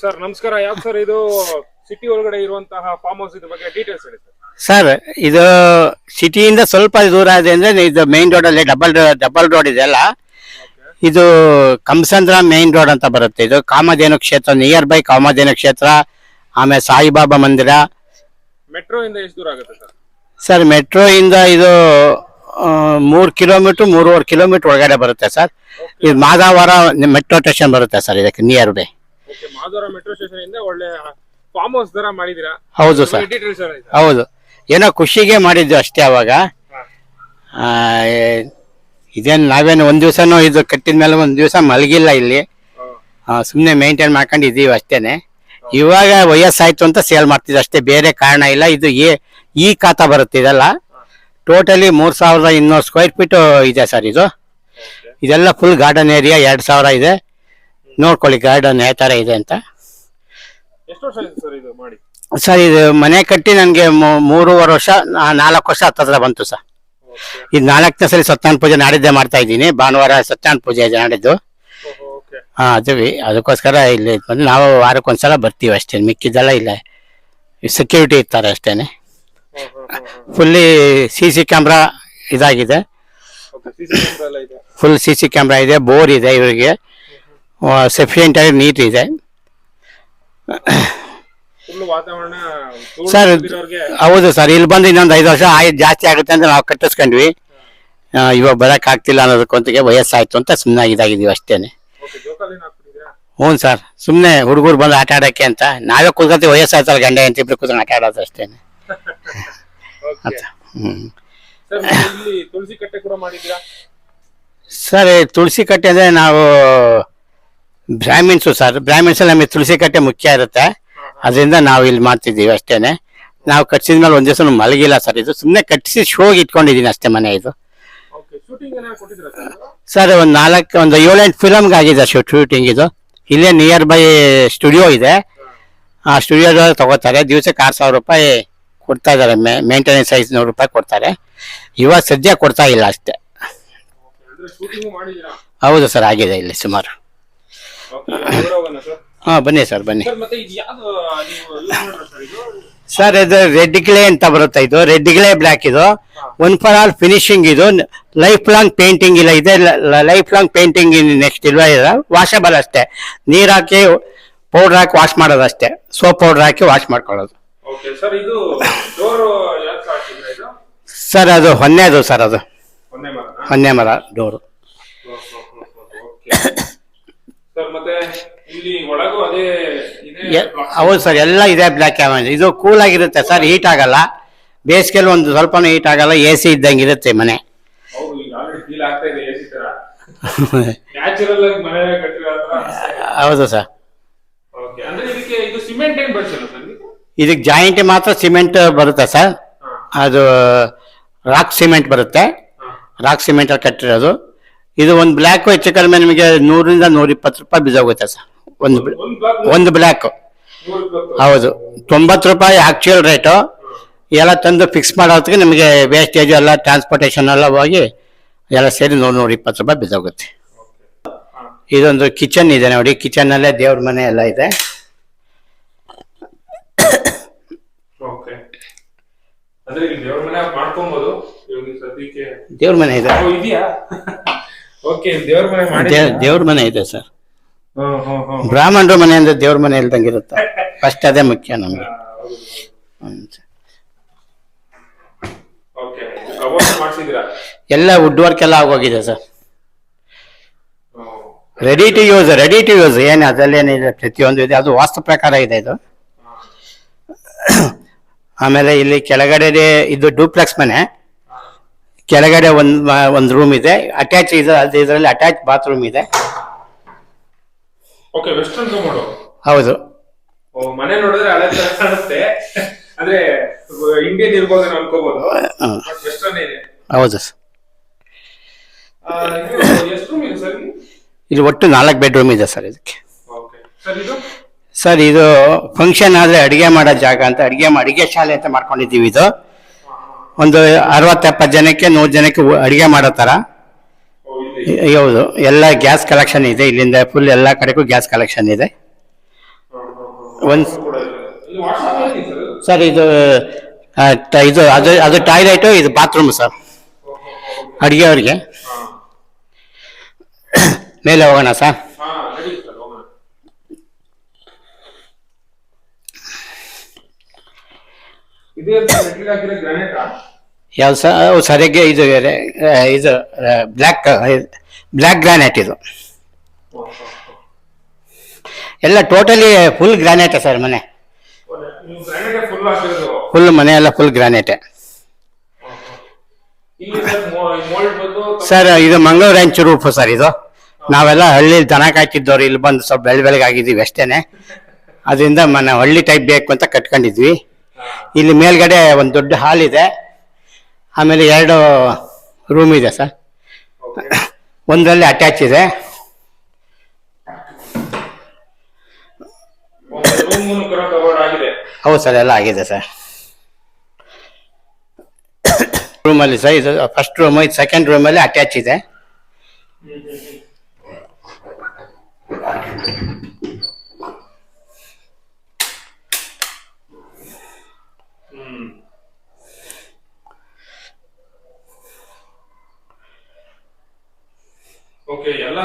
Sir ನಮಸ್ಕಾರ. ಯಾಕೆ sir ಇದು ಸಿಟಿ ಒಳಗಡೆ ಇರುವಂತಹ ಫಾರ್ಮ್ ಹೌಸ್ ಇದ್ರ ಬಗ್ಗೆ ಡೀಟೇಲ್ಸ್ ಹೇಳಿ ಸರ್. ಇದು ಸಿಟಿಯಿಂದ ಸ್ವಲ್ಪ ದೂರ ಇದೆ ಅಂದ್ರೆ ಇದು ಮೇನ್ ರೋಡ್ ಅಲ್ಲಿ ಡಬಲ್ ರೋಡ್ ಇದೆ ಅಲ್ಲ, ಇದು ಕಂಸಂದ್ರ ಮೇನ್ ರೋಡ್ ಅಂತ ಬರುತ್ತೆ. ಇದು ಕಾಮಧೇನು ಕ್ಷೇತ್ರ, ನಿಯರ್ ಬೈ ಕಾಮಧೇನು ಕ್ಷೇತ್ರ, ಆಮೇಲೆ ಸಾಯಿಬಾಬಾ ಮಂದಿರ. ಮೆಟ್ರೋ ಇಂದ ಎಷ್ಟು ದೂರ ಆಗುತ್ತೆ ಸರ್? ಸರ್ ಮೆಟ್ರೋ ಇಂದ ಇದು 3 ಕಿಲೋಮೀಟರ್ 3.5 ಕಿಲೋಮೀಟರ್ ಒಳಗಡೆ ಬರುತ್ತೆ ಸರ್. ಇದು ಮಾದಾವರ ಮೆಟ್ರೋ ಸ್ಟೇಷನ್ ಬರುತ್ತೆ ಸರ್, ಇದಕ್ಕೆ near by. Madavara metro station ಇಂದ ಒಳ್ಳೆ ಫಾರ್ಮ್ ಹೌಸ್ ತರ ಮಾಡಿದೀರಾ? ಹೌದು ಸರ್, ಹೌದು. ಏನೋ ಖುಷಿಗೆ ಮಾಡಿದ್ದು ಅಷ್ಟೇ. ಅವಾಗ ಇದೇನು ನಾವೇನು ಒಂದ್ ದಿವಸನೂ ಇದು ಕಟ್ಟಿದ ಮೇಲೆ ಒಂದ್ ದಿವಸ ಮಲಗಿಲ್ಲ ಇಲ್ಲಿ. ಸುಮ್ಮನೆ ಮೇಂಟೈನ್ ಮಾಡ್ಕೊಂಡು ಇದೀವಿ ಅಷ್ಟೇನೆ. ಇವಾಗ ವಯಸ್ಸಾಯ್ತು ಅಂತ ಸೇಲ್ ಮಾಡ್ತಿದ್ವಿ ಅಷ್ಟೇ, ಬೇರೆ ಕಾರಣ ಇಲ್ಲ. ಇದು ಈ ಖಾತಾ ಬರುತ್ತೆ ಇದೆಲ್ಲ. ಟೋಟಲಿ 3200 ಸ್ಕ್ವೇರ್ ಫೀಟ್ ಇದೆ ಸರ್. ಇದೆಲ್ಲ ಫುಲ್ ಗಾರ್ಡನ್ ಏರಿಯಾ 2000 ಇದೆ. ನೋಡ್ಕೊಳ್ಳಿ ಗಾರ್ಡನ್ ಯಾವ ತರ ಇದೆ ಅಂತ. ಸರ್ ಇದು ಮನೆ ಕಟ್ಟಿ ನನಗೆ 3.5 ವರ್ಷ 4 ವರ್ಷ ಹತ್ತತ್ರ ಬಂತು ಸರ್. ಇದು 4ನೇ ಸಲ ಸತ್ಯನಾರಾಯಣ ಪೂಜೆ ನಾಡಿದ್ದೆ ಮಾಡ್ತಾ ಇದ್ದೀನಿ. ಭಾನುವಾರ ಸತ್ಯನಾರಾಯಣ ಪೂಜೆ ಇದೆ ನಾಡಿದ್ದು. ಅದಕ್ಕೋಸ್ಕರ ಇಲ್ಲಿ ಬಂದು ನಾವು ವಾರಕ್ಕೊಂದ್ಸಲ ಬರ್ತೀವಿ ಅಷ್ಟೇ. ಮಿಕ್ಕಿದ್ದೆಲ್ಲ ಇಲ್ಲ, ಸೆಕ್ಯೂರಿಟಿ ಇರ್ತಾರೆ ಅಷ್ಟೇನೆ. ಫುಲ್ಲಿ CC ಕ್ಯಾಮ್ರಾ ಇದಾಗಿದೆ. ಫುಲ್ CC ಕ್ಯಾಮ್ರಾ ಇದೆ, ಬೋರ್ ಇದೆ ಇವರಿಗೆ, ಸಫಿಷಿಯೆಂಟ್ ಆಗಿ ನೀಟ್ ಇದೆ ಸರ್. ಹೌದು ಸರ್, ಇಲ್ಲಿ ಬಂದು ಇನ್ನೊಂದು 5 ವರ್ಷ ಜಾಸ್ತಿ ಆಗುತ್ತೆ ಅಂತ ನಾವು ಕಟ್ಟಿಸ್ಕೊಂಡ್ವಿ. ಇವಾಗ ಬರಕ್ ಆಗ್ತಿಲ್ಲ ಅನ್ನೋದಕ್ಕೊಂತಿಗೆ ವಯಸ್ಸಾಯ್ತು ಅಂತ ಸುಮ್ಮನೆ ಇದಾಗಿದೀವಿ ಅಷ್ಟೇನೆ. ಹ್ಞೂ ಸರ್, ಸುಮ್ಮನೆ ಹುಡುಗರು ಬಂದು ಆಟ ಆಡಕ್ಕೆ ಅಂತ ನಾವೇ ಕೂತ್ಕೊತೀವಿ. ವಯಸ್ಸಾಯ್ತಲ್ಲ, ಗಂಡ ಅಂತ ಇಬ್ರು ಕೂತ್ಕೊಂಡು ಆಟ ಆಡೋದು ಅಷ್ಟೇನೆ. ಸರ್ ತುಳಸಿ ಕಟ್ಟೆ ಅಂದ್ರೆ ನಾವು ಬ್ರಾಹ್ಮಿನ್ಸು ಸರ್. ಬ್ರಾಹ್ಮಿನ್ಸ್ ನಮಗೆ ತುಳಸಿ ಕಟ್ಟೆ ಮುಖ್ಯ ಇರುತ್ತೆ, ಅದರಿಂದ ನಾವು ಇಲ್ಲಿ ಮಾಡ್ತಿದ್ದೀವಿ ಅಷ್ಟೇನೆ. ನಾವು ಕಟ್ಸಿದ್ಮೇಲೆ ಒಂದ್ ದಿವಸ ಮಲಗಿಲ್ಲ ಸರ್. ಇದು ಸುಮ್ಮನೆ ಕಟ್ಟಿಸಿ ಶೋಗೆ ಇಟ್ಕೊಂಡಿದ್ದೀನಿ ಅಷ್ಟೇ ಮನೆ ಇದು. ಸರ್ ಒಂದು 7-8 ಫಿಲಮ್ಗೆ ಆಗಿದೆ ಶೂಟಿಂಗ್. ಇದು ಇಲ್ಲೇ ನಿಯರ್ ಬೈ ಸ್ಟುಡಿಯೋ ಇದೆ. ಆ ಸ್ಟುಡಿಯೋದಲ್ಲಿ ತಗೋತಾರೆ. ದಿವಸಕ್ಕೆ 6000 ರೂಪಾಯಿ ಕೊಡ್ತಾ ಇದ್ದಾರೆ. ಮೇಂಟೆನೆನ್ಸ್ 500 ರೂಪಾಯಿ ಕೊಡ್ತಾರೆ. ಇವಾಗ ಸದ್ಯ ಕೊಡ್ತಾ ಇಲ್ಲ ಅಷ್ಟೇ. ಹೌದು ಸರ್, ಆಗಿದೆ ಇಲ್ಲಿ ಸುಮಾರು. ಬನ್ನಿ ಸರ್, ಬನ್ನಿ ಸರ್. ಇದು ರೆಡ್ ಗ್ಲೇ ಅಂತ ಬರುತ್ತೆ. ಇದು ರೆಡ್ ಗ್ಲೇ ಬ್ಲ್ಯಾಕ್. ಇದು 1 for all ಫಿನಿಶಿಂಗ್. ಇದು ಲೈಫ್ ಲಾಂಗ್ ಪೇಂಟಿಂಗ್ ಇಲ್ಲ. ಇದೆ ಲೈಫ್ ಲಾಂಗ್ ಪೇಂಟಿಂಗ್ ನೆಕ್ಸ್ಟ್ ಇಲ್ವಾ ಇಲ್ಲ, ವಾಷಬಲ್ ಅಷ್ಟೇ. ನೀರ್ ಹಾಕಿ ಪೌಡರ್ ಹಾಕಿ ವಾಶ್ ಮಾಡೋದು ಅಷ್ಟೇ. ಸೋಪ್ ಪೌಡರ್ ಹಾಕಿ ವಾಶ್ ಮಾಡ್ಕೊಳ್ಳೋದು ಸರ್. ಅದು ಹೊನ್ನೆದು ಸರ್, ಅದು ಹೊನ್ನೆ ಮರ ಡೋರು. ಹೌದು ಸರ್, ಎಲ್ಲ ಇದೆ ಬ್ಲ್ಯಾಕ್ ಕ್ಯಾಮೆರಾ. ಇದು ಕೂಲ್ ಆಗಿರುತ್ತೆ ಸರ್, ಹೀಟ್ ಆಗಲ್ಲ. ಬೇಸಿಗೆಯಲ್ಲಿ ಒಂದು ಸ್ವಲ್ಪನೂ ಹೀಟ್ ಆಗಲ್ಲ. AC ಇದ್ದಂಗೆ ಇರುತ್ತೆ ಮನೆ. ಹೌದು ಸರ್. ಇದಕ್ಕೆ ಜಾಯಿಂಟ್ ಮಾತ್ರ ಸಿಮೆಂಟ್ ಬರುತ್ತೆ ಸರ್. ಅದು ರಾಕ್ ಸಿಮೆಂಟ್ ಬರುತ್ತೆ. ರಾಕ್ ಸಿಮೆಂಟ್ ಅಲ್ಲಿ ಕಟ್ಟಿರೋದು. ಇದು ಒಂದು ಬ್ಲ್ಯಾಕ್ ಹೆಚ್ಚು ಕಡಿಮೆ ನಿಮಗೆ 100ರಿಂದ 120 ರೂಪಾಯಿ ಬಿದ್ದೋಗುತ್ತೆ ಸರ್. ಒಂದು ಬ್ಲ್ಯಾಕ್. ಹೌದು, 90 ರೂಪಾಯಿ ಆಕ್ಚುಯಲ್ ರೇಟು. ಎಲ್ಲ ತಂದು ಫಿಕ್ಸ್ ಮಾಡೋದಕ್ಕೆ ನಿಮಗೆ ವೇಸ್ಟೇಜ್ ಎಲ್ಲ ಟ್ರಾನ್ಸ್ಪೋರ್ಟೇಷನ್ ಎಲ್ಲ ಹೋಗಿ ಎಲ್ಲ ಸೇರಿ 100-120 ರೂಪಾಯಿ ಬಿದ್ದೋಗುತ್ತೆ. ಇದೊಂದು ಕಿಚನ್ ಇದೆ ನೋಡಿ. ಕಿಚನ್ ಅಲ್ಲೇ ದೇವ್ರ ಮನೆ ಎಲ್ಲ ಇದೆ. ದೇವ್ರ ಮನೆ ಇದೆ. ದೇವ್ರ ಮನೆ ಇದೆ ಸರ್. ಬ್ರಾಹ್ಮಣರ ಮನೆ ಅಂದ್ರೆ ದೇವ್ರ ಮನೆ ಇಲ್ದಂಗೆ ಇರುತ್ತೆ. ಫಸ್ಟ್ ಅದೇ ಮುಖ್ಯ ನಮ್ಗೆ. ಎಲ್ಲ ವುಡ್ ವರ್ಕ್ ಎಲ್ಲ ಆಗೋಗಿದೆ ಸರ್. ರೆಡಿ ಟು ಯೂಸ್ ಏನು ಅದರಲ್ಲೇನಿದೆ, ಪ್ರತಿಯೊಂದು ಇದೆ. ಅದು ವಾಸ್ತು ಪ್ರಕಾರ ಇದೆ ಇದು. ಆಮೇಲೆ ಇಲ್ಲಿ ಕೆಳಗಡೆ ಇದು ಡೂಪ್ಲೆಕ್ಸ್ ಮನೆ. ಕೆಳಗಡೆ ಒಂದು ರೂಮ್ ಇದೆ ಅಟ್ಯಾಚ್. ಇದರಲ್ಲಿ ಅಟ್ಯಾಚ್ ಬಾತ್ರೂಮ್ ಇದೆ. ಹೌದು. ಮನೆ ನೋಡಿದ್ರೆ ಹಳೆ ತರ ಕಾಣುತ್ತೆ, ಅಂದ್ರೆ ಇಂಡಿಯನ್ ಇರ್ಬೋದು ಅನ್ಕೋಬಹುದು. ಹೌದು ಸರ್. ಇಲ್ಲಿ ಒಟ್ಟು 4 ಬೆಡ್ರೂಮ್ ಇದೆ ಸರ್ ಇದಕ್ಕೆ. ಸರ್ ಇದು ಫಂಕ್ಷನ್ ಆದ್ರೆ ಅಡಿಗೆ ಮಾಡೋ ಜಾಗ ಅಂತ ಅಡಿಗೆ ಶಾಲೆ ಅಂತ ಮಾಡ್ಕೊಂಡಿದ್ದೀವಿ. ಇದು ಒಂದು 60-70 ಜನಕ್ಕೆ 100 ಜನಕ್ಕೆ ಅಡಿಗೆ ಮಾಡೋ ತರ. ಹೌದು, ಎಲ್ಲ ಗ್ಯಾಸ್ ಕಲೆಕ್ಷನ್ ಇದೆ. ಇಲ್ಲಿಂದ ಫುಲ್ ಎಲ್ಲ ಕಡೆಗೂ ಗ್ಯಾಸ್ ಕಲೆಕ್ಷನ್ ಇದೆ. ಒಂದು ಇದು ವಾಶ್ರೂಮ್ ಏನಿದೆ ಸರ್? ಸರ್ ಇದು ಇದು ಅದು ಟಾಯ್ಲೆಟು, ಇದು ಬಾತ್ರೂಮ್ ಸರ್, ಅಡುಗೆ ಅವ್ರಿಗೆ. ಮೇಲೆ ಹೋಗೋಣ ಸರ್. ಹಾ ರೆಡಿ ಸರ್, ಹೋಗೋಣ. ಇದೇ ಮೆಟ್ಲಿಗೆ ಹಾಕಿರೋ ಗ್ರಾನೈಟಾ? ಯಾವ್ದು ಸರ್? ಸರಿಯಾಗಿ ಇದು ಬ್ಲ್ಯಾಕ್ ಗ್ರಾನೈಟ್ ಇದು ಎಲ್ಲ ಟೋಟಲಿ ಫುಲ್ ಗ್ರಾನೈಟೇ ಸರ್ ಮನೆ. ನೀವು ಗ್ರಾನೈಟ್ ಫುಲ್ ಹಾಕಿರೋದು? ಫುಲ್ ಮನೆ ಎಲ್ಲ ಫುಲ್ ಗ್ರಾನೈಟೇ ಇಲ್ಲಿ ಸರ್ ಮೋಲ್ಡ್ ಬಂದು ಸರ್. ಇದು ಮಂಗಳೂರು ಹೆಂಚು ರೂಫ್ ಸರ್. ಇದು ನಾವೆಲ್ಲ ಹಳ್ಳಿಲಿ ದನ ಕಾಯ್ತಿದ್ದವ್ರು, ಇಲ್ಲಿ ಬಂದು ಸ್ವಲ್ಪ ಬೆಳಗಾಗಿದ್ದೀವಿ ಅಷ್ಟೇನೆ. ಅದರಿಂದ ಮನೆ ಹಳ್ಳಿ ಟೈಪ್ ಬೇಕು ಅಂತ ಕಟ್ಕೊಂಡಿದ್ವಿ. ಇಲ್ಲಿ ಮೇಲ್ಗಡೆ ಒಂದು ದೊಡ್ಡ ಹಾಲ್ ಇದೆ, ಆಮೇಲೆ 2 ರೂಮ್ ಇದೆ ಸರ್. ಒಂದರಲ್ಲಿ ಅಟ್ಯಾಚ್ ಇದೆ. ಹೌದು ಸರ್, ಎಲ್ಲ ಆಗಿದೆ ಸರ್. ರೂಮಲ್ಲಿ ಸರ್ ಇದು ಫಸ್ಟ್ ರೂಮ್, ಇದು ಸೆಕೆಂಡ್ ರೂಮಲ್ಲಿ ಅಟ್ಯಾಚ್ ಇದೆ. ಓಕೆ, ಎಲ್ಲ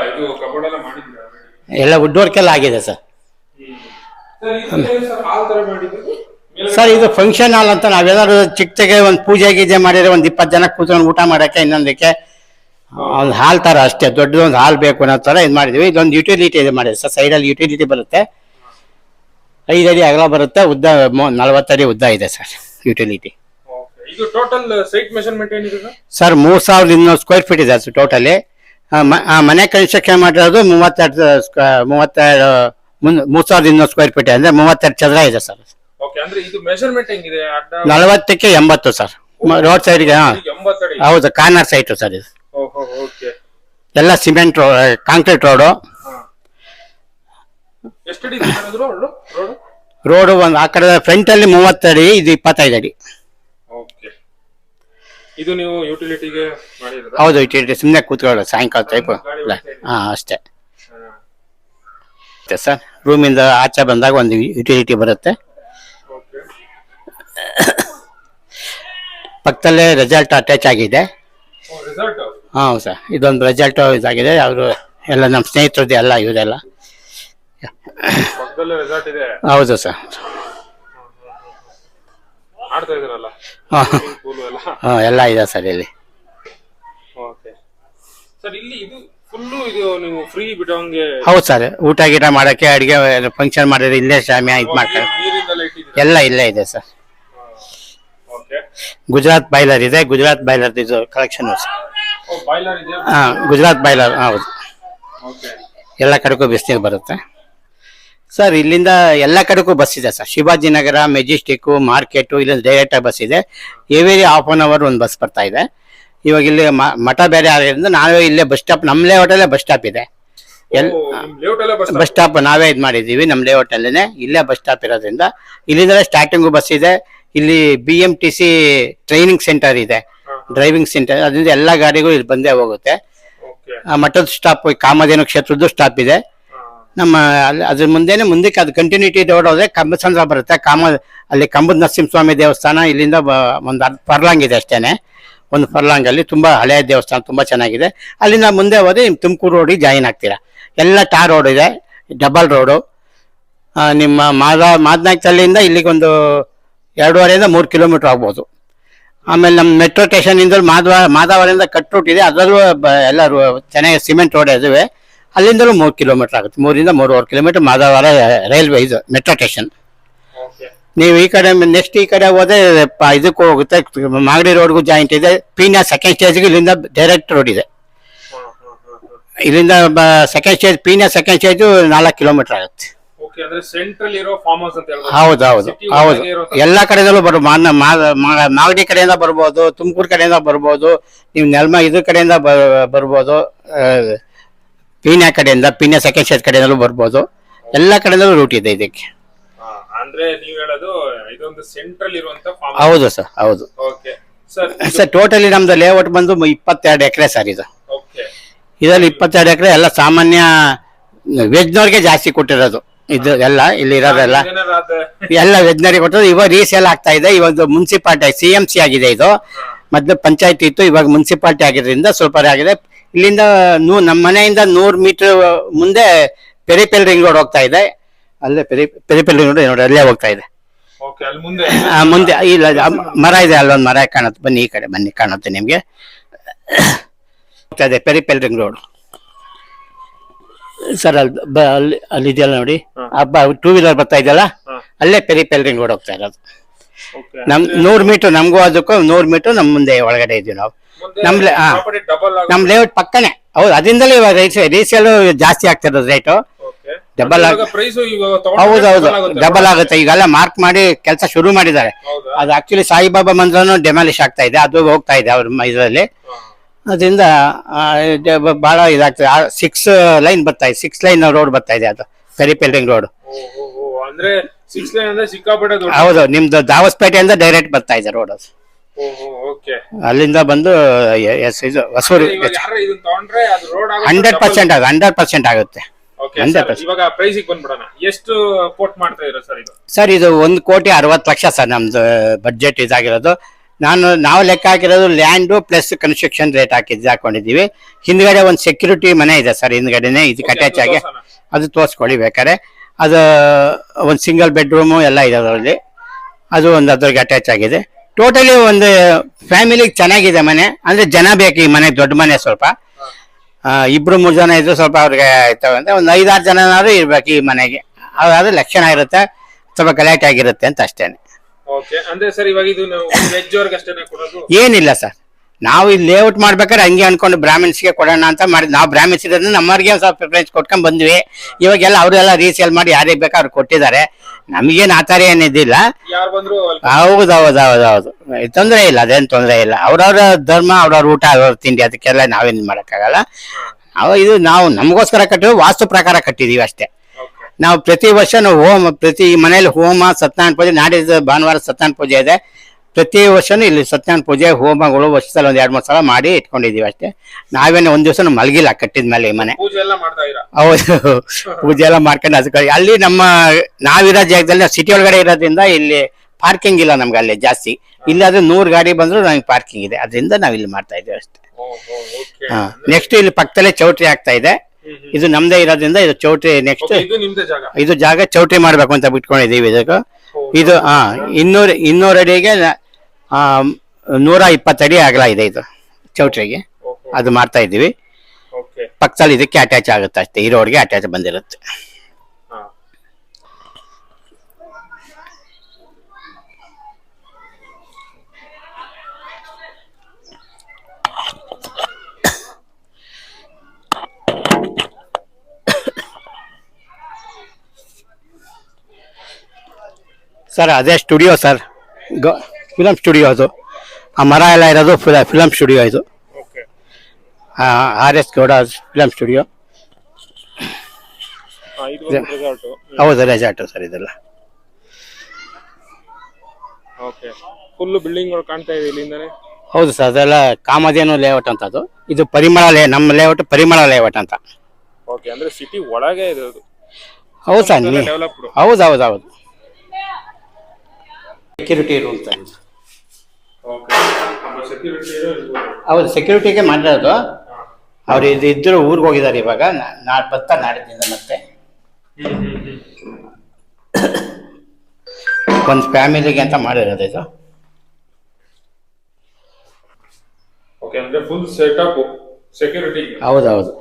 ಇದು ಕಬೋರ್ಡ್ ಎಲ್ಲ ಮಾಡಿದ್ದೀರಾ? ಎಲ್ಲ ವುಡ್ ವರ್ಕ್ ಎಲ್ಲ ಆಗಿದೆ ಸರ್. ಸರ್ ಇದು ಫಂಕ್ಷನ್ ಹಾಲ್ ಅಂತ ನಾವೇನಾದ್ರು ಚಿಕ್ಕದಾಗೆ ಒಂದು ಪೂಜೆ ಗೀಜೆ ಮಾಡಿದ್ರೆ ಒಂದು 20 ಜನ ಕೂತ್ಕೊಂಡು ಊಟ ಮಾಡೋಕ್ಕೆ, ಇನ್ನೊಂದಕ್ಕೆ ಒಂದು ಹಾಲ್ ಥರ ಅಷ್ಟೇ, ದೊಡ್ಡದೊಂದು ಹಾಲ್ ಬೇಕು ಅನ್ನೋ ಥರ ಇದು ಮಾಡಿದ್ವಿ. ಇದೊಂದು ಯುಟಿಲಿಟಿ ಇದೆ ಮಾಡಿದೆ ಸರ್. ಸೈಡಲ್ಲಿ ಯುಟಿಲಿಟಿ ಬರುತ್ತೆ, 5 ಅಡಿ ಅಗಲ ಬರುತ್ತೆ, ಉದ್ದ 40 ಅಡಿ ಉದ್ದ ಇದೆ ಸರ್ ಯುಟಿಲಿಟಿ. ಇದು ಟೋಟಲ್ ಸೈಟ್ ಮೆಷರ್ಮೆಂಟ್ ಏನಿದೆ ಸರ್? 3200 ಸ್ಕ್ವೇರ್ ಫೀಟ್ ಇದೆ ಸರ್ ಟೋಟಲಿ. ಮನೆ ಕನ್ಸ್ಟ್ರಕ್ಷನ್ ಮಾಡಿರೋದು 3200 ಸ್ಕ್ವೇರ್ ಫೀಟ್ ಅಂದ್ರೆ 32 ಚದರ ಇದೆ ಸರ್. ಓಕೆ, ಅಂದ್ರೆ ಇದು ಮೆಷರ್ಮೆಂಟ್ ಹೆಂಗಿದೆ? 40ಕ್ಕೆ 80 ಸರ್. ರೋಡ್ ಸೈಡ್ಗೆ. 80 ಅಡಿ. ಹೌದು, ಕಾರ್ನರ್ ಸೈಟ್ ಸರ್ ಇದು. ಓಕೆ, ಎಲ್ಲ ಸಿಮೆಂಟ್ ಕಾಂಕ್ರೀಟ್ ರೋಡು. ಎಷ್ಟು ಅಡಿ ಇದೆ ರೋಡು? ರೋಡು ಒಂದು ಆ ಕಡೆ ಫ್ರಂಟ್ ಅಲ್ಲಿ 30 ಅಡಿ, ಇದು 25 ಅಡಿ. ಓಕೆ, ಇದು ನೀವು ಯುಟಿಲಿಟಿಗೆ ಮಾಡಿರೋದು? ಹೌದು, ಯುಟಿಲಿಟಿ ಸುಮ್ಮನೆ ಕೂತ್ಕೊಳ್ಳೋ ಸಾಯಂಕಾಲ ಟೈಪ್. ಹಾ ಅಷ್ಟೇ ಸರ್. ರೂಮಿಂದ ಆಚೆ ಬಂದಾಗ ಒಂದು ಯುಟಿಲಿಟಿ ಬರುತ್ತೆ. ಪಕ್ಕದಲ್ಲೇ ರೆಸಾರ್ಟ್ ಅಟ್ಯಾಚ್ ಆಗಿದೆ. ಹೌದು ಸರ್, ಇದೊಂದು ರೆಸಾರ್ಟ್ ಇದಾಗಿದೆ. ಅವರು ಎಲ್ಲ ನಮ್ಮ ಸ್ನೇಹಿತರದ್ದು ಎಲ್ಲ ಇವರೆಲ್ಲ. ಹೌದು ಸರ್. ಹಾಂ, ಎಲ್ಲ ಇದೆ ಸರ್ ಇಲ್ಲಿ. ಹೌದು ಸರ್, ಊಟ ಗೀಟ ಮಾಡಕ್ಕೆ, ಅಡಿಗೆ ಫಂಕ್ಷನ್ ಮಾಡಿದ್ರೆ ಇಲ್ಲೇ ಶಾಮಿಯ ಇದು ಮಾಡ್ತಾರೆ. ಎಲ್ಲ ಇಲ್ಲೇ ಇದೆ ಸರ್. ಗುಜರಾತ್ ಬಾಯ್ಲರ್ ಇದೆ, ಗುಜರಾತ್ ಬಾಯ್ಲರ್ ಇದು ಕಲೆಕ್ಷನ್. ಹಾ, ಗುಜರಾತ್ ಬಾಯ್ಲರ್. ಹೌದು, ಎಲ್ಲ ಕಡೆಗೂ ಬಿಸಿನೀರು ಬರುತ್ತೆ ಸರ್. ಇಲ್ಲಿಂದ ಎಲ್ಲ ಕಡೆಗೂ ಬಸ್ ಇದೆ ಸರ್. ಶಿವಾಜಿನಗರ, ಮೆಜೆಸ್ಟಿಕ್, ಮಾರ್ಕೆಟು, ಇಲ್ಲಿಂದ ಡೈರೆಕ್ಟ್ ಆಗಿ ಬಸ್ ಇದೆ. ಎವ್ರಿ ಹಾಫ್ ಅನ್ ಅವರ್ ಒಂದು ಬಸ್ ಬರ್ತಾ ಇದೆ. ಇವಾಗ ಇಲ್ಲಿ ಮಠ ಬೇರೆ ಆಗಿರೋದ್ರಿಂದ ನಾವೇ ಇಲ್ಲೇ ಬಸ್ ಸ್ಟಾಪ್, ನಮ್ಮ ಲೇಔಟಲ್ಲೇ ಬಸ್ ಸ್ಟಾಪ್ ಇದೆ. ಬಸ್ ಸ್ಟಾಪ್ ನಾವೇ ಇದು ಮಾಡಿದ್ದೀವಿ, ನಮ್ಮ ಲೇಔಟಲ್ಲೇ. ಇಲ್ಲೇ ಬಸ್ ಸ್ಟಾಪ್ ಇರೋದ್ರಿಂದ ಇಲ್ಲಿಂದಲೇ ಸ್ಟಾರ್ಟಿಂಗು ಬಸ್ ಇದೆ. ಇಲ್ಲಿ BMTC ಟ್ರೈನಿಂಗ್ ಸೆಂಟರ್ ಇದೆ, ಡ್ರೈವಿಂಗ್ ಸೆಂಟರ್. ಅದರಿಂದ ಎಲ್ಲ ಗಾಡಿಗಳು ಇಲ್ಲಿ ಬಂದೇ ಹೋಗುತ್ತೆ. ಮಠದ ಸ್ಟಾಪ್, ಕಾಮಧೇನು ಕ್ಷೇತ್ರದ್ದು ಸ್ಟಾಪ್ ಇದೆ. ನಮ್ಮ ಅದ್ರ ಮುಂದಕ್ಕೆ ಅದು ಕಂಟಿನ್ಯೂಟಿ ಹೊಡೋದ್ರೆ ಕಂಬಸಂದ್ರ ಬರುತ್ತೆ. ಅಲ್ಲಿ ಕಂಬದ ನರಸಿಂಹಸ್ವಾಮಿ ದೇವಸ್ಥಾನ ಇಲ್ಲಿಂದ ಒಂದು 10 ಫರ್ಲಾಂಗ್ ಇದೆ ಅಷ್ಟೇನೆ. ಒಂದು ಫರ್ಲಾಂಗ್ ಅಲ್ಲಿ ತುಂಬಾ ಹಳೆಯ ದೇವಸ್ಥಾನ, ತುಂಬಾ ಚೆನ್ನಾಗಿದೆ. ಅಲ್ಲಿಂದ ಮುಂದೆ ಹೋದ್ರೆ ತುಮಕೂರು ರೋಡಿಗೆ ಜಾಯಿನ್ ಆಗ್ತೀರಾ. ಎಲ್ಲ ಟಾರ್ ರೋಡ್ ಇದೆ, ಡಬಲ್ ರೋಡು. ನಿಮ್ಮ ಮಾದನಾಯ್ಕಲ್ಲಿಂದ ಇಲ್ಲಿಗೊಂದು 2.5 3 ಕಿಲೋಮೀಟರ್ ಆಗ್ಬೋದು. ಆಮೇಲೆ ನಮ್ಮ ಮೆಟ್ರೋ ಸ್ಟೇಷನ್ ಇಂದ ಮಾದಾವರದಿಂದ ಕಟ್ ರೂಟ್ ಇದೆ, ಅದರಲ್ಲೂ ಎಲ್ಲ ಚೆನ್ನಾಗಿ ಸಿಮೆಂಟ್ ರೋಡ್ ಇದಾವೆ. ಅಲ್ಲಿಂದಲೂ 3 ಕಿಲೋಮೀಟರ್ ಆಗುತ್ತೆ, 3 3.5 ಕಿಲೋಮೀಟರ್ ಮಾದಾವರ ರೈಲ್ವೆ ಇದು ಮೆಟ್ರೋ ಸ್ಟೇಷನ್. ನೀವು ಈ ಕಡೆ ನೆಕ್ಸ್ಟ್ ಈ ಕಡೆ ಹೋದ್ರೆ ಇದಕ್ಕೂ ಹೋಗುತ್ತೆ, ಮಾಗಡಿ ರೋಡ್ಗೂ ಜಾಯಿಂಟ್ ಇದೆ. ಪೀಣ್ಯ ಸೆಕೆಂಡ್ ಸ್ಟೇಜ್ಗೆ ಇಲ್ಲಿಂದ ಡೈರೆಕ್ಟ್ ರೋಡ್ ಇದೆ. ಇಲ್ಲಿಂದ second stage, Peenya second stage 4 kilometre ಆಗುತ್ತೆ. ಹೌದು ಹೌದು ಹೌದು, ಎಲ್ಲಾ ಕಡೆಯಿಂದಲೂ ಮಾಗಡಿ ಕಡೆಯಿಂದ ಬರ್ಬೋದು, ತುಮಕೂರು ಕಡೆಯಿಂದ ಬರ್ಬೋದು, ನೀವು ಇದ್ರ ಕಡೆಯಿಂದ ಬರ್ಬೋದು, ಪೀಣ್ಯ ಕಡೆಯಿಂದ, ಪೀಣ್ಯ ಸೆಕೆಂಡ್ ಸ್ಟೇಜ್ ಕಡೆಯಿಂದಲೂ ಬರ್ಬೋದು. ಎಲ್ಲ ಕಡೆಯಿಂದಲೂ ರೂಟ್ ಇದೆ ಇದಕ್ಕೆ. ಅಂದ್ರೆ ನೀವು ಹೇಳೋದು ಇದೊಂದು ಸೆಂಟ್ರಲ್ ಇರುವಂತ ಫಾರ್ಮ್. ಹೌದು ಸರ್, ಹೌದು. Okay sir. ಸರ್ ಟೋಟಲಿ ನಮ್ದು ಲೇಔಟ್ ಬಂದು 22 ಎಕರೆ ಸರ್ ಇದು. ಓಕೆ, ಇದರಲ್ಲಿ 22 ಎಕರೆ ಎಲ್ಲ ಸಾಮಾನ್ಯ ವೆಜ್ನವ್ರಿಗೆ ಜಾಸ್ತಿ ಕೊಟ್ಟಿರೋದು. ಇದು ಎಲ್ಲ ಇಲ್ಲಿ ಇರೋದೆಲ್ಲ ಏನಾರ ಎಲ್ಲ ವೆಜ್ನರಿ ಕೊಟ್ಟರು. ಇವಾಗ ರೀಸೇಲ್ ಆಗ್ತಾ ಇದೆ. ಇವಾಗ ಮುನ್ಸಿಪಾಲ್ಟಿ CMC ಆಗಿದೆ. ಇದು ಮೊದಲು ಪಂಚಾಯತಿ ಇತ್ತು, ಇವಾಗ ಮುನ್ಸಿಪಾಲ್ಟಿ ಆಗಿರೋದ್ರಿಂದ ಸ್ವಲ್ಪ ಆಗಿದೆ. ಇಲ್ಲಿಂದ ನಮ್ಮ ಮನೆಯಿಂದ 100 ಮೀಟರ್ ಮುಂದೆ ಪೆರಿಪೆಲ್ ರಿಂಗ್ ರೋಡ್ ಹೋಗ್ತಾ ಇದೆ. ಅಲ್ಲೇ ಪೆರಿಪೆಲ್ ರಿಂಗ್ ರೋಡ್ ನೋಡಿ, ಅಲ್ಲೇ ಹೋಗ್ತಾ ಇದೆ. ಓಕೆ, ಅಲ್ಲಿ ಮುಂದೆ ಮುಂದೆ ಇಲ್ಲ ಮರ ಇದೆ, ಅಲ್ಲೊಂದು ಮರ ಕಾಣುತ್ತೆ. ಬನ್ನಿ ಈ ಕಡೆ ಬನ್ನಿ, ಕಾಣುತ್ತೆ ನಿಮ್ಗೆ. ಹೋಗ್ತಾ ಇದೆ ಪೆರಿಪೆಲ್ ರಿಂಗ್ ರೋಡ್ ಸರ್. ಅಲ್ಲಿ ಇದೆಯಲ್ಲ ನೋಡಿ, ಹಬ್ಬ 2 ವೀಲರ್ ಬರ್ತಾ ಇದೆಯಲ್ಲ, ಅಲ್ಲೇ ಪೆರಿಪೆಲ್ ರಿಂಗ್ ರೋಡ್ ಹೋಗ್ತಾ ಇರೋದು. ನಮ್ 100 ಮೀಟರ್ ನಮಗೂ ಅದಕ್ಕೂ 100 ಮೀಟರ್ ನಮ್ಮ ಮುಂದೆ ಒಳಗಡೆ ಇದೀವಿ ನಾವು. ನಮ್ ಲೇಔಟ್ ಪಕ್ಕನೆ. ಹೌದು, ಅದರಿಂದಲೇ ಇವಾಗ ರೀಸೇಲ್ ಜಾಸ್ತಿ ಆಗ್ತಿರೋದು ರೇಟು. ಡಬಲ್ ಹೌದೌದು, ಡಬಲ್ ಆಗುತ್ತೆ. ಈಗೆಲ್ಲ ಮಾರ್ಕ್ ಮಾಡಿ ಕೆಲಸ ಶುರು ಮಾಡಿದ್ದಾರೆ. ಅದು ಆಕ್ಚುಲಿ ಸಾಯಿಬಾಬಾ ಮಂದಿರನು ಡೆಮಾಲಿಶ್ ಆಗ್ತಾ ಇದೆ, ಅದು ಹೋಗ್ತಾ ಇದೆ ಅವ್ರ ಇದರಲ್ಲಿ. ಅದರಿಂದ ಬಹಳ ಇದಾಗ್ತದೆ. 6 ಲೈನ್ ಬರ್ತಾ ಇದೆ, 6 ಲೈನ್ ರೋಡ್ ಬರ್ತಾ ಇದೆ, ಅದು ಪೆರಿಪೆಲ್ ರಿಂಗ್ ರೋಡ್. ಅಂದ್ರೆ 6 ಲೈನ್ ಅಂದ್ರೆ ಸಿಕ್ಕಾಪಟ್ಟೆ ದೊಡ್ಡ. ಹೌದು, ನಿಮ್ದು ದಾವಸ್ಪೇಟೆಯಿಂದ ಡೈರೆಕ್ಟ್ ಬರ್ತಾ ಇದೆ ರೋಡ್ ಅದು. ಅಲ್ಲಿಂದ ಬಂದು ಇದು ಹೊಸೂರು 100% ಆಗುತ್ತೆ. ಇವಾಗ ಪ್ರೈಸಿಗೆ ಬಂದ್ಬಿಡೋಣ. ಎಷ್ಟು ಕೋಟ್ ಮಾಡ್ತಾ ಇರೋ ಸರ್ ಇದು? ಸರ್ ಇದು 1,60,00,000 ಸರ್ ನಮ್ದು ಬಡ್ಜೆಟ್ ಇದಾಗಿರೋದು. ನಾವು ಲೆಕ್ಕ ಹಾಕಿರೋದು ಲ್ಯಾಂಡ್ ಪ್ಲಸ್ ಕನ್ಸ್ಟ್ರಕ್ಷನ್ ರೇಟ್ ಹಾಕೊಂಡಿದೀವಿ. ಹಿಂದ್ಗಡೆ ಒಂದು ಸೆಕ್ಯೂರಿಟಿ ಮನೆ ಇದೆ ಸರ್, ಹಿಂದ್ಗಡೆನೆ ಇದಕ್ಕೆ ಅಟ್ಯಾಚ್ ಆಗಿ. ಅದು ತೋರಿಸ್ಕೊಳ್ಳಿ ಬೇಕಾರೆ. ಅದು ಒಂದು ಸಿಂಗಲ್ ಬೆಡ್ರೂಮು ಎಲ್ಲ ಇದೆ ಅದರಲ್ಲಿ. ಅದು ಒಂದು ಅದ್ರಿಗೆ ಅಟ್ಯಾಚ್ ಆಗಿದೆ. ಟೋಟಲಿ ಒಂದು ಫ್ಯಾಮಿಲಿಗೆ ಚೆನ್ನಾಗಿದೆ ಮನೆ. ಅಂದ್ರೆ ಜನ ಬೇಕು ಈ ಮನೆ, ದೊಡ್ಡ ಮನೆ. ಸ್ವಲ್ಪ 2-3 ಜನ ಇದ್ರು ಸ್ವಲ್ಪ ಅವ್ರಿಗೆ ಅಂದ್ರೆ ಒಂದು 5-6 ಜನನಾದ್ರೂ ಇರ್ಬೇಕು ಈ ಮನೆಗೆ. ಅದಾದ್ರೆ ಲಕ್ಷಣ ಇರುತ್ತೆ, ಸ್ವಲ್ಪ ಗಲಾಟೆ ಆಗಿರುತ್ತೆ ಅಂತ ಅಷ್ಟೇನೆ. ಅಂದ್ರೆ ಸರ್ ಇವಾಗ ಇದು ವೆಜ್ ಅವ್ರಿಗೆ ಅಷ್ಟೇನೆ ಕೊಡೋದು? ಏನಿಲ್ಲ ಸರ್, ನಾವು ಇಲ್ಲಿ ಲೇಔಟ್ ಮಾಡ್ಬೇಕಾದ್ರೆ ಹಂಗೆ ಅನ್ಕೊಂಡು ಬ್ರಾಹ್ಮಿನ್ಸ್ಗೆ ಕೊಡೋಣ ಅಂತ ಮಾಡಿದ್. ನಾವು ಬ್ರಾಹ್ಮಿನ್ಸ್ ಇರೋದ್ರಿಂದ ನಮ್ಮವ್ರಿಗೆ ಸ್ವಲ್ಪ ಪ್ರಿಫರೆನ್ಸ್ ಕೊಟ್ಕೊಂಡ್ ಬಂದ್ವಿ. ಇವಾಗೆಲ್ಲ ಅವರೆಲ್ಲ ರೀಸೇಲ್ ಮಾಡಿ ಯಾರಿಗೆ ಬೇಕಾ ಅವ್ರು ಕೊಟ್ಟಿದ್ದಾರೆ. ನಮಗೇನು ಆ ಥರ ಏನಿದ್ದಿಲ್ಲ. ಹೌದೌದೌದೌದು, ತೊಂದರೆ ಇಲ್ಲ, ಅದೇನು ತೊಂದರೆ ಇಲ್ಲ. ಅವ್ರವ್ರ ಧರ್ಮ, ಅವ್ರವ್ರ ಊಟ, ಅವ್ರವ್ರ ತಿಂಡಿ, ಅದಕ್ಕೆಲ್ಲ ನಾವೇನು ಮಾಡೋಕ್ಕಾಗಲ್ಲ. ನಾವು ನಮಗೋಸ್ಕರ ಕಟ್ಟಿದ್ವಿ, ವಾಸ್ತು ಪ್ರಕಾರ ಕಟ್ಟಿದೀವಿ ಅಷ್ಟೇ. ನಾವು ಪ್ರತಿ ವರ್ಷ ಪ್ರತಿ ಮನೇಲಿ ಹೋಮ, ಸತ್ಯನಾರಾಯಣ ಪೂಜೆ. ನಾಡಿದ್ದು ಭಾನುವಾರ ಸತ್ಯನಾರಾಯಣ ಪೂಜೆ ಇದೆ. ಪ್ರತಿ ವರ್ಷನೂ ಇಲ್ಲಿ ಸತ್ಯನಾರಾಯಣ ಪೂಜೆ, ಹೋಮಗಳು ವರ್ಷದಲ್ಲಿ 1-2-3 ಸಲ ಮಾಡಿ ಇಟ್ಕೊಂಡಿದೀವಿ ಅಷ್ಟೇ. ನಾವೇನು ಒಂದ್ ದಿವಸ ಮಲಗಿಲ್ಲ ಕಟ್ಟಿದ್ಮೇಲೆ ಈ ಮನೆ. ಹೌದು, ಪೂಜೆ ಎಲ್ಲ ಮಾಡ್ಕೊಂಡು ಅದಕ್ಕೆ ಅಲ್ಲಿ ನಾವಿರೋ ಜಾಗದಲ್ಲಿ ಸಿಟಿ ಒಳಗಡೆ ಇರೋದ್ರಿಂದ ಇಲ್ಲಿ ಪಾರ್ಕಿಂಗ್ ಇಲ್ಲ ನಮ್ಗೆ ಅಲ್ಲಿ ಜಾಸ್ತಿ. ಇಲ್ಲಾದ್ರೆ 100 ಗಾಡಿ ಬಂದ್ರು ನಮ್ಗೆ ಪಾರ್ಕಿಂಗ್ ಇದೆ, ಅದರಿಂದ ನಾವ್ ಇಲ್ಲಿ ಮಾಡ್ತಾ ಇದೀವಿ ಅಷ್ಟೇ. ನೆಕ್ಸ್ಟ್ ಇಲ್ಲಿ ಪಕ್ಕದಲ್ಲೇ ಚೌಟ್ರಿ ಆಗ್ತಾ ಇದೆ. ಇದು ನಮ್ದೇ ಇರೋದ್ರಿಂದ ಇದು ಚೌಟ್ರಿ. ನೆಕ್ಸ್ಟ್ ಇದು ಜಾಗ ಚೌಟ್ರಿ ಮಾಡ್ಬೇಕು ಅಂತ ಬಿಟ್ಕೊಂಡಿದೀವಿ. ಇದಕ್ಕೆ ಇದು 200 ಅಡಿಗೆ 120 ಅಡಿ ಅಗಲ ಇದೆ ಇದು ಚೌಟ್ರಿಗೆ. ಅದು ಮಾಡ್ತಾ ಇದ್ದೀವಿ. ಪಕ್ಕದಲ್ಲಿ ಇದಕ್ಕೆ ಅಟ್ಯಾಚ್ ಆಗುತ್ತೆ ಅಷ್ಟೇ, ಈ ರೋಡ್ಗೆ ಅಟ್ಯಾಚ್ ಬಂದಿರುತ್ತೆ. ಸರ್ ಅದೇ ಸ್ಟುಡಿಯೋ ಸರ್, ಫಿಲಮ್ ಸ್ಟುಡಿಯೋ ಅದು. ಆ ಮರ ಎಲ್ಲ ಇರೋದು ಫಿಲಮ್ ಸ್ಟುಡಿಯೋ ಇದು. RS Gowda film studio. ಹೌದು, ರೆಸಾರ್ಟ್ ಸರ್ ಇದೆಲ್ಲ. ಫುಲ್ ಬಿಲ್ಡಿಂಗ್ ಕಾಣ್ತಾ ಇದೆ ಇಲ್ಲಿಂದಾನೆ. ಹೌದು ಸರ್, ಅದೆಲ್ಲ ಕಾಮಧೇನು ಲೇಔಟ್ ಅಂತ. ಅದು ಇದು ಪರಿಮಳ ನಮ್ಮ ಲೇಔಟ್ ಪರಿಮಳ ಲೇಔಟ್ ಅಂತ. ಅಂದ್ರೆ ಸಿಟಿ ಒಳಗೆ ಇದೆ ಅದು. ಹೌದು ಸರ್, ಹೌದು. Security room sir. ಹೌದು, ಸೆಕ್ಯೂರಿಟಿಗೆ ಮಾಡಿರೋದು. ಅವ್ರು ಇದ್ರು ಊರಿಗೆ ಹೋಗಿದ್ದಾರೆ ಇವಾಗ. ನಾಡಿದ್ದಿಂದ ಮತ್ತೆ ಒಂದು ಫ್ಯಾಮಿಲಿಗೆ ಅಂತ ಮಾಡಿರೋದು ಇದು. Full setup security. ಹೌದೌದು.